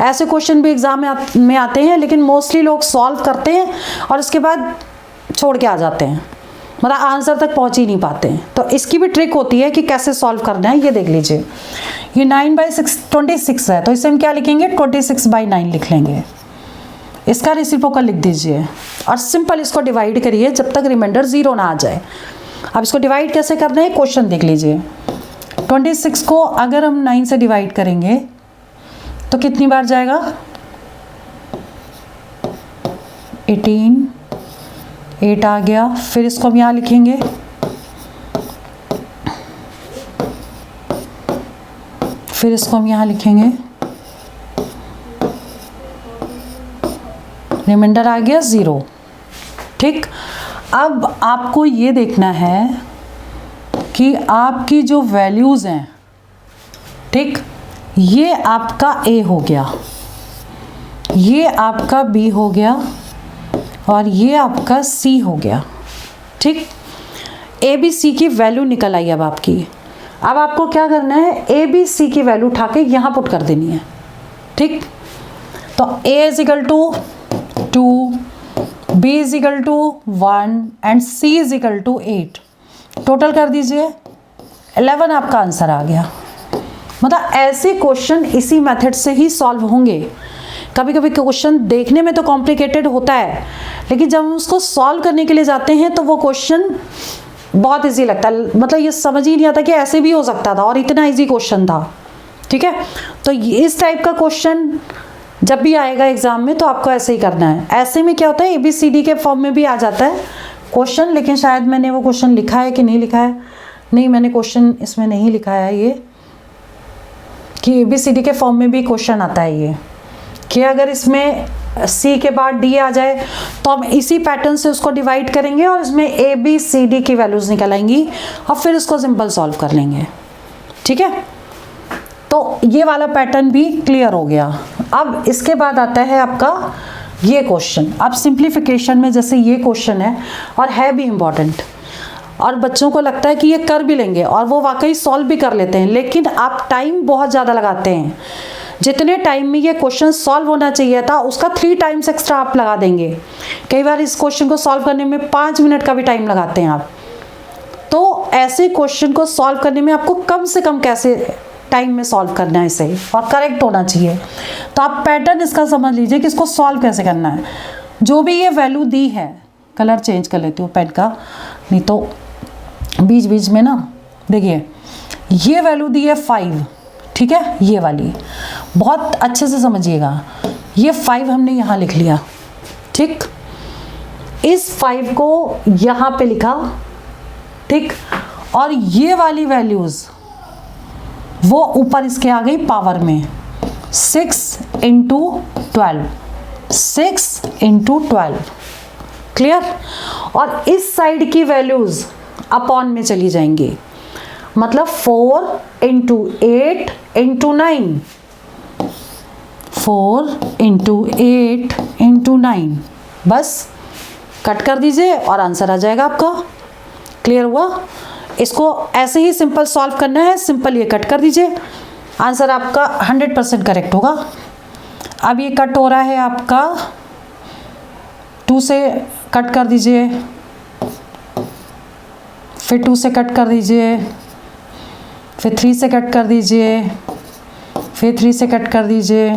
Speaker 1: ऐसे क्वेश्चन भी एग्जाम में आते हैं, लेकिन मोस्टली लोग सॉल्व करते हैं और उसके बाद छोड़ के आ जाते हैं, मतलब आंसर तक पहुंच ही नहीं पाते हैं। तो इसकी भी ट्रिक होती है कि कैसे सॉल्व करना है, ये देख लीजिए। ये 9/6 26 है, तो इसे हम क्या लिखेंगे, 26/9 लिख लेंगे। इसका रेसिप्रोकल लिख दीजिए और सिंपल इसको डिवाइड करिए जब तक रिमाइंडर 0 ना आ जाए। अब इसको डिवाइड कैसे करना है, क्वेश्चन देख लीजिए। 26 को अगर हम 9 से डिवाइड करेंगे तो कितनी बार जाएगा, 18, 8 आ गया। फिर इसको हम यहाँ लिखेंगे, फिर इसको हम यहाँ लिखेंगे, रिमाइंडर आ गया 0। ठीक, अब आपको ये देखना है कि आपकी जो वैल्यूज़ हैं, ठीक, ये आपका A हो गया, ये आपका B हो गया और ये आपका C हो गया। ठीक, A B C की वैल्यू निकल आई अब आपकी। अब आपको क्या करना है, A B C की वैल्यू उठा के यहाँ पुट कर देनी है। ठीक, तो A = 2, B = 1 and C = 8। Total कर दीजिए, 11 आपका आंसर आ गया। मतलब ऐसे क्वेश्चन इसी मेथड से ही सॉल्व होंगे। कभी कभी क्वेश्चन देखने में तो कॉम्प्लिकेटेड होता है, लेकिन जब हम उसको सॉल्व करने के लिए जाते हैं तो वो क्वेश्चन बहुत इजी लगता है, मतलब ये समझ ही नहीं आता कि ऐसे भी हो सकता था और इतना इजी क्वेश्चन था। ठीक है, तो इस टाइप का क्वेश्चन जब भी आएगा एग्जाम में तो आपको ऐसे ही करना है। ऐसे में क्या होता है, ABCD के फॉर्म में भी आ जाता है क्वेश्चन, लेकिन शायद मैंने वो क्वेश्चन लिखा है कि नहीं लिखा है, नहीं मैंने क्वेश्चन इसमें नहीं लिखा है ये, कि ABCD के फॉर्म में भी क्वेश्चन आता है ये, कि अगर इसमें C के बाद D आ जाए तो हम इसी पैटर्न से उसको डिवाइड करेंगे और इसमें ABCD की वैल्यूज़ निकल आएंगी और फिर इसको सिंपल सॉल्व कर लेंगे। ठीक है, तो ये वाला पैटर्न भी क्लियर हो गया। अब इसके बाद आता है आपका ये क्वेश्चन। अब सिंप्लीफिकेशन में जैसे ये क्वेश्चन है और है भी इम्पॉर्टेंट, और बच्चों को लगता है कि ये कर भी लेंगे और वो वाकई सॉल्व भी कर लेते हैं, लेकिन आप टाइम बहुत ज़्यादा लगाते हैं। जितने टाइम में ये क्वेश्चन सॉल्व होना चाहिए था उसका 3 टाइम्स एक्स्ट्रा आप लगा देंगे। कई बार इस क्वेश्चन को सॉल्व करने में 5 मिनट का भी टाइम लगाते हैं आप। तो ऐसे क्वेश्चन को सॉल्व करने में आपको कम से कम कैसे टाइम में सॉल्व करना है इसे, और करेक्ट होना चाहिए। तो आप पैटर्न इसका समझ लीजिए कि इसको सॉल्व कैसे करना है। जो भी ये वैल्यू दी है, कलर चेंज कर लेती हूँ पेन का, नहीं तो बीच बीच में ना, देखिए ये वैल्यू दी है 5, ठीक है, ये वाली बहुत अच्छे से समझिएगा। ये 5 हमने यहाँ लिख लिया, ठीक, इस 5 को यहाँ पे लिखा, ठीक, और ये वाली वैल्यूज़ वो ऊपर इसके आ गई पावर में 6 इंटू 12, 6 इंटू 12। क्लियर। और इस साइड की वैल्यूज अपॉन में चली जाएंगी, मतलब 4 इंटू 8 इंटू 9, 4 इंटू 8 इंटू 9, बस कट कर दीजिए और आंसर आ जाएगा आपका। क्लियर हुआ। इसको ऐसे ही सिंपल सॉल्व करना है, सिंपल ये कट कर दीजिए, आंसर आपका 100% करेक्ट होगा। अब ये कट हो रहा है आपका 2 से कट कर दीजिए, फिर 2 से कट कर दीजिए, फिर 3 से कट कर दीजिए, फिर 3 से कट कर दीजिए,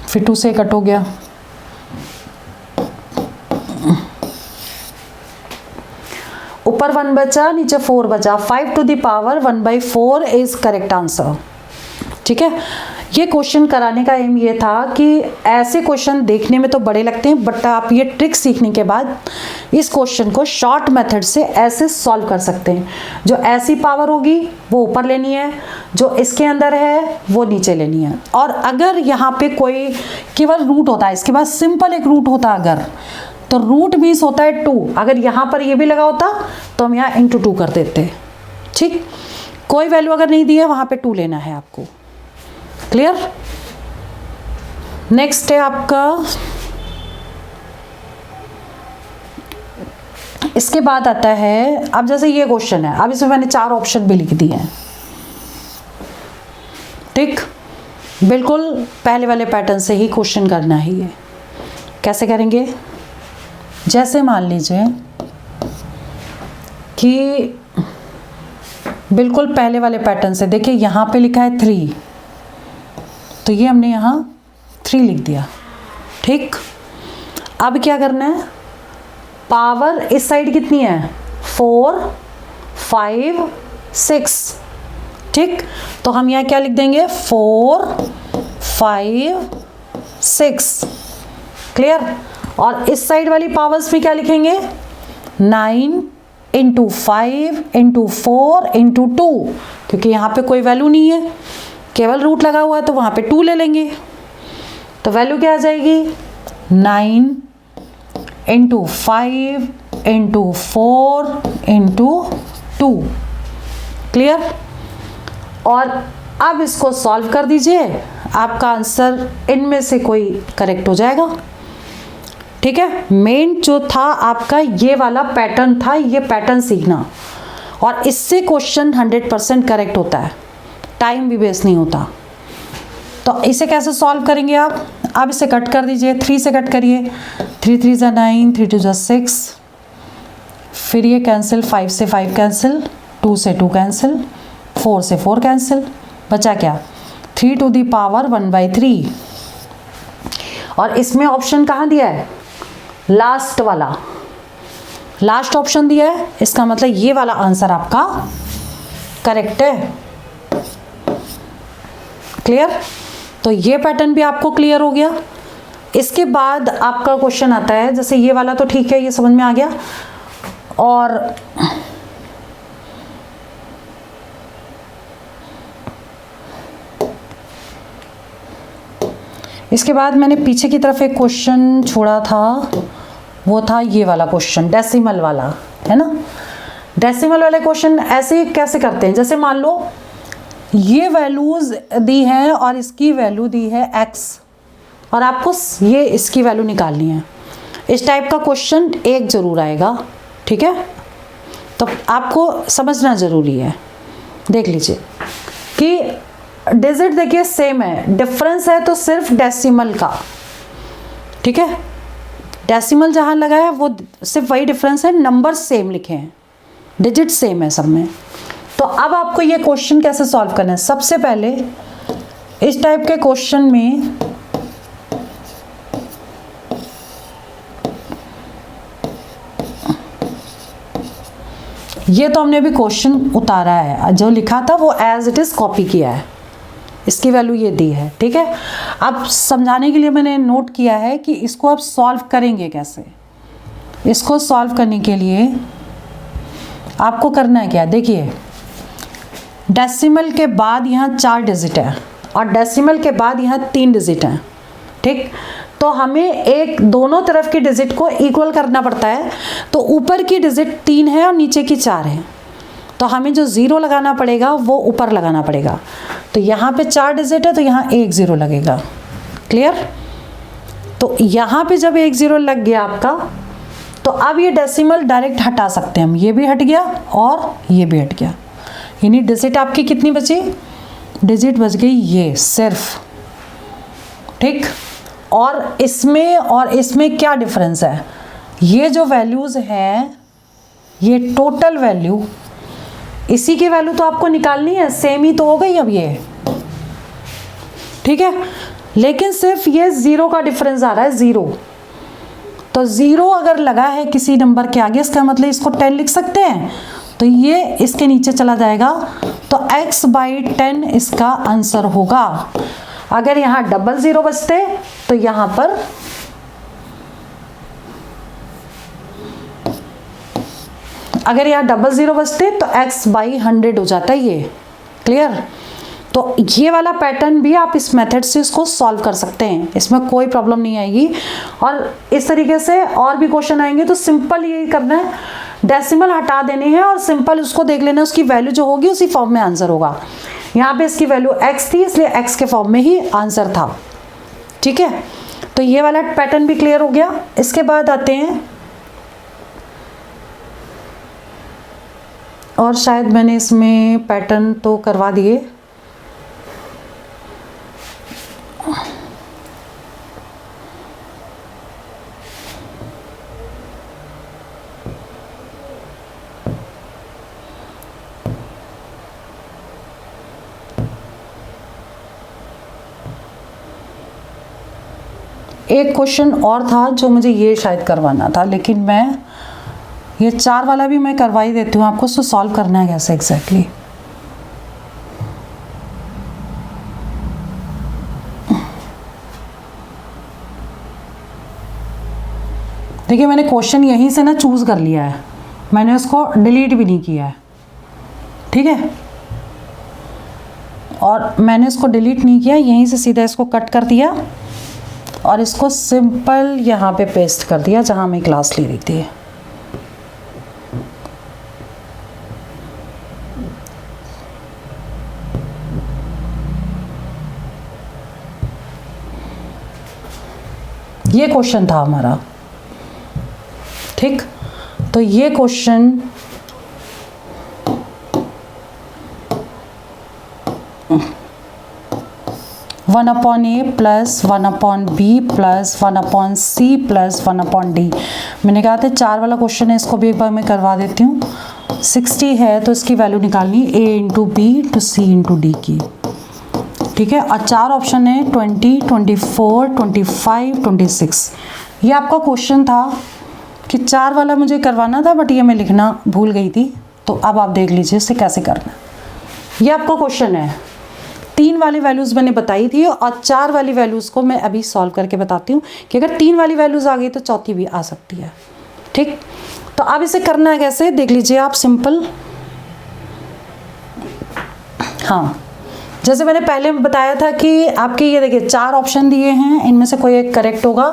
Speaker 1: फिर 2 से कट हो गया। ऊपर 1 बचा, नीचे 4 बचा, 5 to the power 1/4 is correct answer. ठीक है। ये क्वेश्चन कराने का एम ये था कि ऐसे क्वेश्चन देखने में तो बड़े लगते हैं, बट आप ये ट्रिक सीखने के बाद इस क्वेश्चन को शॉर्ट मेथड से ऐसे सॉल्व कर सकते हैं। जो ऐसी पावर होगी वो ऊपर लेनी है, जो इसके अंदर है वो नीचे लेनी है। और अगर यहाँ पे कोई केवल रूट होता है, इसके बाद सिंपल एक रूट होता अगर, तो रूट मीन्स होता है 2। अगर यहाँ पर ये भी लगा होता तो हम यहाँ इंटू 2 कर देते। ठीक। कोई वैल्यू अगर नहीं दी है वहाँ पे 2 लेना है आपको। क्लियर। नेक्स्ट है आपका, इसके बाद आता है, अब जैसे ये क्वेश्चन है, अब इसमें मैंने 4 ऑप्शन भी लिख दिए हैं। ठीक। बिल्कुल पहले वाले पैटर्न से ही क्वेश्चन करना है। ये कैसे करेंगे, जैसे मान लीजिए कि बिल्कुल पहले वाले पैटर्न से, देखिए यहाँ पे लिखा है 3, तो ये हमने यहाँ 3 लिख दिया। ठीक। अब क्या करना है, पावर इस साइड कितनी है 4 5 6। ठीक। तो हम यहाँ क्या लिख देंगे 4 5 6। क्लियर। और इस साइड वाली पावर्स में क्या लिखेंगे 9 इंटू 5 इंटू 4 इंटू 2, क्योंकि यहाँ पे कोई वैल्यू नहीं है, केवल रूट लगा हुआ है, तो वहाँ पे 2 ले लेंगे। तो वैल्यू क्या आ जाएगी 9 इंटू 5 इंटू 4 इंटू 2। क्लियर। और अब इसको सॉल्व कर दीजिए, आपका आंसर इनमें से कोई करेक्ट हो जाएगा। ठीक है। मेन जो था आपका ये वाला पैटर्न था, ये पैटर्न सीखना, और इससे क्वेश्चन 100% करेक्ट होता है, टाइम भी वेस्ट नहीं होता। तो इसे कैसे सॉल्व करेंगे आप इसे कट कर दीजिए, 3 से कट करिए, 3 3 ज़ा 9, 3 2 ज़ा 6, फिर ये कैंसिल, 5 से 5 कैंसिल, 2 से 2 कैंसिल, 4 से 4 कैंसिल, बचा क्या 3 टू दी पावर 1/3। और इसमें ऑप्शन कहाँ दिया है, लास्ट वाला, लास्ट ऑप्शन दिया है, इसका मतलब ये वाला आंसर आपका करेक्ट है। क्लियर। तो ये पैटर्न भी आपको क्लियर हो गया। इसके बाद आपका क्वेश्चन आता है, जैसे ये वाला तो ठीक है, ये समझ में आ गया। और इसके बाद मैंने पीछे की तरफ एक क्वेश्चन छोड़ा था, वो था ये वाला क्वेश्चन, डेसिमल वाला, है ना। डेसिमल वाले क्वेश्चन ऐसे कैसे करते हैं, जैसे मान लो ये वैल्यूज दी हैं और इसकी वैल्यू दी है x, और आपको ये इसकी वैल्यू निकालनी है। इस टाइप का क्वेश्चन एक जरूर आएगा। ठीक है। तो आपको समझना ज़रूरी है। देख लीजिए कि डिजिट देखिए सेम है, डिफरेंस है तो सिर्फ डेसिमल का। ठीक है। डेसिमल जहाँ लगा है वो सिर्फ वही डिफरेंस है, नंबर सेम लिखे हैं, डिजिट सेम है सब में। तो अब आपको ये क्वेश्चन कैसे सॉल्व करना है, सबसे पहले इस टाइप के क्वेश्चन में ये तो हमने अभी क्वेश्चन उतारा है, जो लिखा था वो एज इट इज कॉपी किया है, इसकी वैल्यू ये दी है। ठीक है। अब समझाने के लिए मैंने नोट किया है कि इसको आप सॉल्व करेंगे कैसे। इसको सॉल्व करने के लिए आपको करना है क्या, देखिए डेसिमल के बाद यहाँ 4 डिजिट है और डेसिमल के बाद यहाँ 3 डिजिट हैं, ठीक। तो हमें एक दोनों तरफ की डिजिट को इक्वल करना पड़ता है। तो ऊपर की डिजिट 3 है और नीचे की 4 है, तो हमें जो 0 लगाना पड़ेगा वो ऊपर लगाना पड़ेगा। तो यहाँ पे 4 डिजिट है तो यहाँ 1 0 लगेगा। क्लियर? तो यहाँ पे जब 1 0 लग गया आपका, तो अब ये डेसिमल डायरेक्ट हटा सकते हैं हम। ये भी हट गया और ये भी हट गया, यानी डिजिट आपकी कितनी बची? डिजिट बच गई ये सिर्फ, ठीक। और इसमें क्या डिफरेंस है? ये जो वैल्यूज़ हैं, ये टोटल वैल्यू, इसी की वैल्यू तो आपको निकालनी है, सेम ही तो हो गई अब ये, ठीक है। लेकिन सिर्फ ये 0 का डिफरेंस आ रहा है, 0। तो 0 अगर लगा है किसी नंबर के आगे, इसका मतलब इसको 10 लिख सकते हैं, तो ये इसके नीचे चला जाएगा। तो x/10 इसका आंसर होगा। अगर यहाँ 00 बचते तो यहाँ पर अगर यहाँ 00 बचते तो x/100 हो जाता है ये। क्लियर? तो ये वाला पैटर्न भी आप इस मेथड से इसको सॉल्व कर सकते हैं, इसमें कोई प्रॉब्लम नहीं आएगी। और इस तरीके से और भी क्वेश्चन आएंगे तो सिंपल यही करना है, डेसिमल हटा देने हैं और सिंपल उसको देख लेना, उसकी वैल्यू जो होगी उसी फॉर्म में आंसर होगा। यहाँ पे इसकी वैल्यू x थी, इसलिए x के फॉर्म में ही आंसर था, ठीक है। तो ये वाला पैटर्न भी क्लियर हो गया। इसके बाद आते हैं, और शायद मैंने इसमें पैटर्न तो करवा दिए, एक क्वेश्चन और था जो मुझे ये शायद करवाना था, लेकिन मैं ये 4 वाला भी मैं करवा ही देती हूँ आपको। उसको सॉल्व करना है कैसे एग्जैक्टली। देखिए मैंने क्वेश्चन यहीं से ना चूज़ कर लिया है, मैंने उसको डिलीट भी नहीं किया है, ठीक है। और मैंने इसको डिलीट नहीं किया, यहीं से सीधा इसको कट कर दिया और इसको सिंपल यहाँ पे पेस्ट कर दिया जहाँ मैं क्लास ले रही थी। ये क्वेश्चन था हमारा, ठीक। तो ये question one upon a plus 1 upon b plus 1 upon c plus 1 upon d, मैंने कहा था 4 वाला क्वेश्चन है, इसको भी एक बार मैं करवा देती हूँ। 60 है तो इसकी वैल्यू निकालनी a into b to c into d की, ठीक है। और 4 ऑप्शन है 20, 24, 25, 26। ये आपका क्वेश्चन था कि 4 वाला मुझे करवाना था, बट ये मैं लिखना भूल गई थी। तो अब आप देख लीजिए इसे कैसे करना। ये आपका क्वेश्चन है, 3 वाली वैल्यूज़ मैंने बताई थी और 4 वाली वैल्यूज़ को मैं अभी सॉल्व करके बताती हूँ कि अगर 3 वाली वैल्यूज़ आ गई तो चौथी भी आ सकती है, ठीक। तो अब इसे करना है कैसे, देख लीजिए आप सिंपल। हाँ, जैसे मैंने पहले बताया था कि आपके ये देखिए 4 ऑप्शन दिए हैं, इनमें से कोई एक करेक्ट होगा।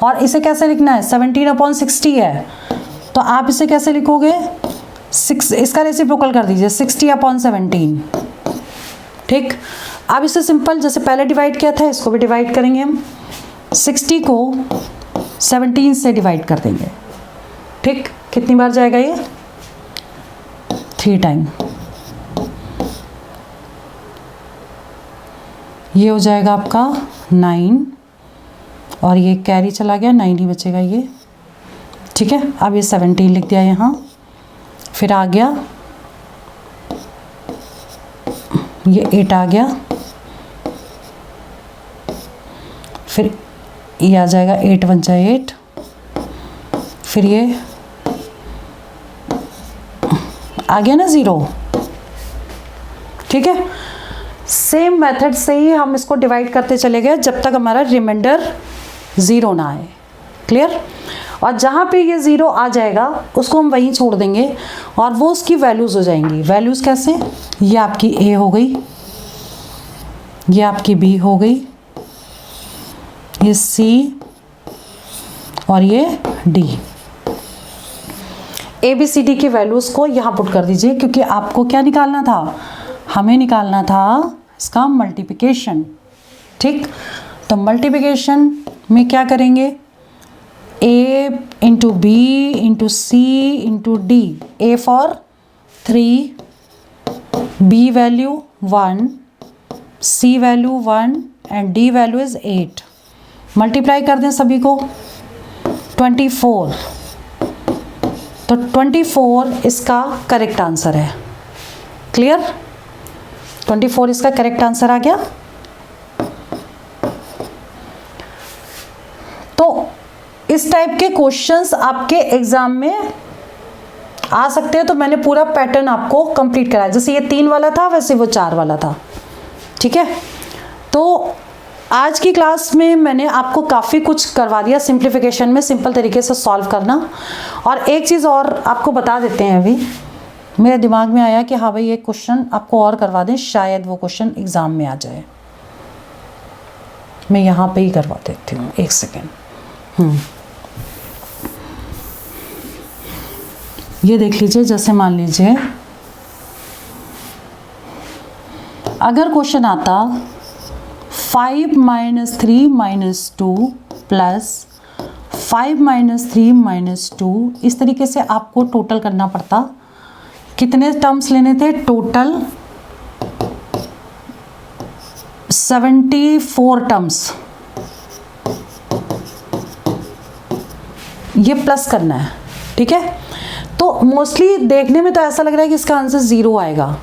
Speaker 1: और इसे कैसे लिखना है, 17/60 है, तो आप इसे कैसे लिखोगे, इसका रेसिप्रोकल कर दीजिए 60/17, ठीक। अब इसे सिंपल जैसे पहले डिवाइड किया था इसको भी डिवाइड करेंगे हम, 60 को 17 से डिवाइड कर देंगे, ठीक। कितनी बार जाएगा ये, 3 टाइम। ये हो जाएगा आपका 9 और ये कैरी चला गया, 9 ही बचेगा ये, ठीक है। अब ये 17 लिख दिया यहाँ, फिर आ गया ये 8 आ गया, फिर ये आ जाएगा 8 × 8, फिर ये आ गया ना 0, ठीक है। सेम मेथड से ही हम इसको डिवाइड करते चले गए जब तक हमारा रिमाइंडर 0 ना आए। क्लियर। और जहाँ पे ये 0 आ जाएगा उसको हम वहीं छोड़ देंगे और वो उसकी वैल्यूज़ हो जाएंगी। वैल्यूज़ कैसे, ये आपकी A हो गई, ये आपकी B हो गई, ये C और ये D। ABCD की वैल्यूज़ को यहाँ पुट कर दीजिए, क्योंकि आपको क्या निकालना था, हमें निकालना था इसका मल्टीप्लिकेशन। ठीक, तो मल्टीप्लिकेशन में क्या करेंगे, A into B into C into D। A for 3, B value 1, C value 1 and D value is 8। Multiply कर दें सभी को, 24। तो 24 इसका करेक्ट आंसर है। क्लियर, 24 इसका करेक्ट आंसर आ गया। तो इस टाइप के क्वेश्चंस आपके एग्जाम में आ सकते हैं। तो मैंने पूरा पैटर्न आपको कंप्लीट कराया, जैसे ये 3 वाला था वैसे वो 4 वाला था। ठीक है, तो आज की क्लास में मैंने आपको काफ़ी कुछ करवा दिया सिंप्लीफिकेशन में, सिंपल तरीके से सॉल्व करना। और एक चीज़ और आपको बता देते हैं, अभी मेरे दिमाग में आया कि हाँ भाई एक क्वेश्चन आपको और करवा दें, शायद वो क्वेश्चन एग्ज़ाम में आ जाए। मैं यहाँ पे ही करवा देती हूँ, एक सेकेंड। ये देख लीजिए, जैसे मान लीजिए अगर क्वेश्चन आता 5 - 3 - 2 प्लस 5 - 3 - 2, इस तरीके से आपको टोटल करना पड़ता। कितने टर्म्स लेने थे, टोटल 74 टर्म्स। ये प्लस करना है, ठीक है। तो मोस्टली देखने में तो ऐसा लग रहा है कि इसका आंसर 0 आएगा,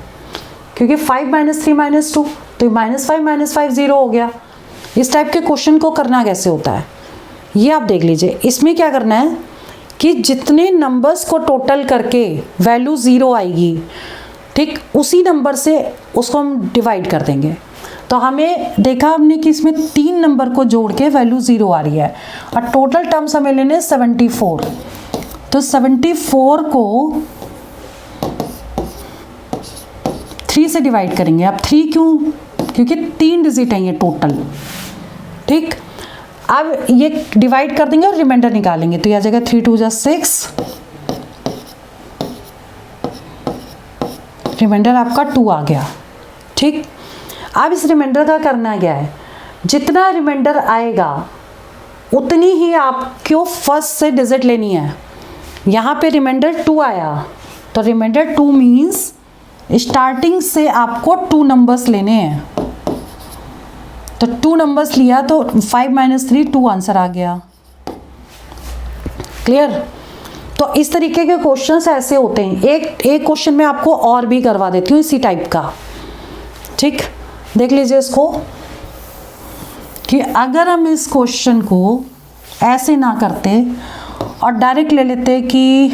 Speaker 1: क्योंकि 5 - 3 - 2 तो -5 - 5 0 हो गया। इस टाइप के क्वेश्चन को करना कैसे होता है ये आप देख लीजिए। इसमें क्या करना है कि जितने नंबर्स को टोटल करके वैल्यू 0 आएगी, ठीक, उसी नंबर से उसको हम डिवाइड कर देंगे। तो हमें देखा हमने कि इसमें 3 नंबर को जोड़ के वैल्यू 0 आ रही है और टोटल टर्म्स हमें लेने 74। तो 74 को 3 से डिवाइड करेंगे। अब 3 क्यों, क्योंकि 3 डिजिट हैं ये टोटल। ठीक, अब ये डिवाइड कर देंगे और रिमाइंडर निकालेंगे। तो यह जगह 3 2 = 6, रिमाइंडर आपका 2 आ गया। ठीक, अब इस रिमाइंडर का करना क्या है, जितना रिमाइंडर आएगा उतनी ही आपको फर्स्ट से डिजिट लेनी है। यहाँ पे रिमाइंडर 2 आया, तो रिमाइंडर 2 मीन्स स्टार्टिंग से आपको 2 नंबर्स लेने हैं। तो 2 नंबर्स लिया तो 5 - 3 2 आंसर आ गया। क्लियर। तो इस तरीके के क्वेश्चंस ऐसे होते हैं। एक क्वेश्चन में आपको और भी करवा देती हूँ इसी टाइप का। ठीक, देख लीजिए इसको कि अगर हम इस क्वेश्चन को ऐसे ना करते और डायरेक्ट ले लेते कि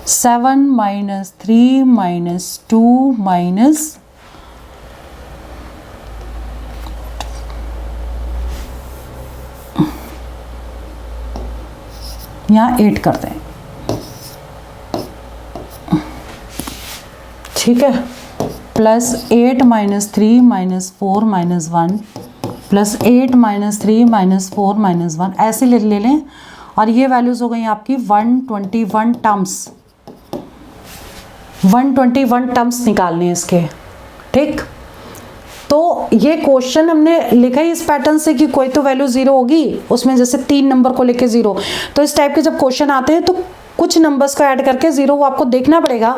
Speaker 1: 7 - 3 - 2 माइनस यहाँ 8 कर दें, ठीक है, प्लस 8 - 3 - 4 - 1 प्लस 8 - 3 - 4 - 1 ऐसे ले लें। और ये वैल्यूज़ हो गई आपकी 121 टर्म्स। 121 टर्म्स निकालने हैं इसके। ठीक, तो ये क्वेश्चन हमने लिखा है इस पैटर्न से कि कोई तो वैल्यू 0 होगी, उसमें जैसे 3 नंबर को लेके 0। तो इस टाइप के जब क्वेश्चन आते हैं तो कुछ नंबर्स को ऐड करके 0 वो आपको देखना पड़ेगा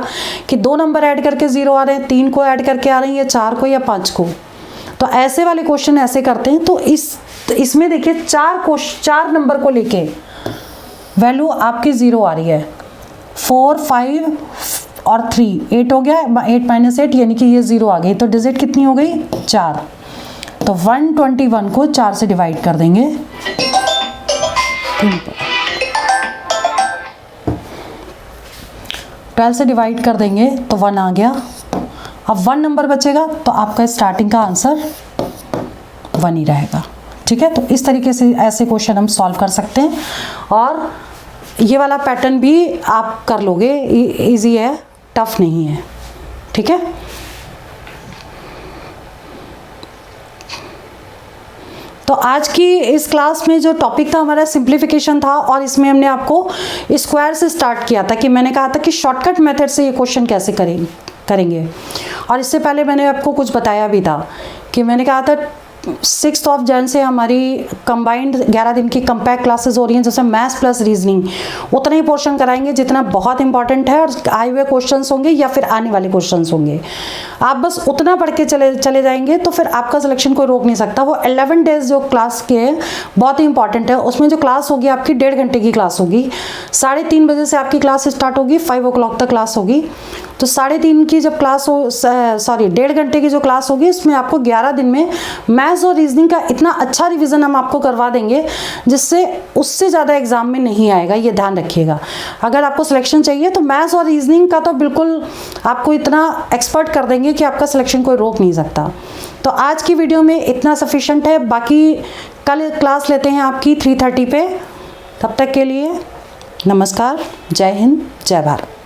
Speaker 1: कि 2 नंबर ऐड करके 0 आ रहे हैं, 3 को ऐड करके आ रहे हैं, या 4 को या 5 को। तो ऐसे वाले क्वेश्चन ऐसे करते हैं। तो इसमें देखिए 4 नंबर को लेके वैल्यू आपकी 0 आ रही है। 4 5 और 3 8 हो गया, 8 - 8 यानी कि ये 0 आ गई। तो डिजिट कितनी हो गई, 4। तो 121 को 4 से डिवाइड कर देंगे, 12 से डिवाइड कर देंगे तो 1 आ गया। अब 1 नंबर बचेगा तो आपका स्टार्टिंग का आंसर 1 ही रहेगा। ठीक है। तो इस तरीके से ऐसे क्वेश्चन हम सॉल्व कर सकते हैं और ये वाला पैटर्न भी आप कर लोगे, इजी है, टफ नहीं है, ठीक है। तो आज की इस क्लास में जो टॉपिक था हमारा सिंप्लीफिकेशन था और इसमें हमने आपको स्क्वायर से स्टार्ट किया था कि मैंने कहा था कि शॉर्टकट मेथड से ये क्वेश्चन कैसे करेंगे। और इससे पहले मैंने आपको कुछ बताया भी था कि मैंने कहा था 6 जनवरी से हमारी कंबाइंड 11 दिन की कंपैक्ट क्लासेस हो रही हैं, जैसे मैथ्स प्लस रीजनिंग उतना ही पोर्शन कराएंगे जितना बहुत इंपॉर्टेंट है और आए हुए क्वेश्चंस होंगे या फिर आने वाले क्वेश्चंस होंगे। आप बस उतना पढ़ के चले जाएंगे तो फिर आपका सिलेक्शन कोई रोक नहीं सकता। वो 11 डेज जो क्लास के हैं बहुत ही इंपॉर्टेंट है। उसमें जो क्लास होगी आपकी 1.5 घंटे की क्लास होगी, 3:30 बजे से आपकी क्लास स्टार्ट होगी, 5 o'clock तक क्लास होगी। तो 3:30 की जब क्लास हो, सॉरी 1.5 घंटे की जो क्लास होगी इसमें आपको 11 दिन में मैथ्स और रीजनिंग का इतना अच्छा रिवीजन हम आपको करवा देंगे जिससे उससे ज़्यादा एग्जाम में नहीं आएगा, ये ध्यान रखिएगा। अगर आपको सिलेक्शन चाहिए तो मैथ्स और रीजनिंग का तो बिल्कुल आपको इतना एक्सपर्ट कर देंगे कि आपका सिलेक्शन कोई रोक नहीं सकता। तो आज की वीडियो में इतना सफिशेंट है, बाकी कल क्लास लेते हैं आपकी 3:30 पे। तब तक के लिए नमस्कार, जय हिंद, जय भारत।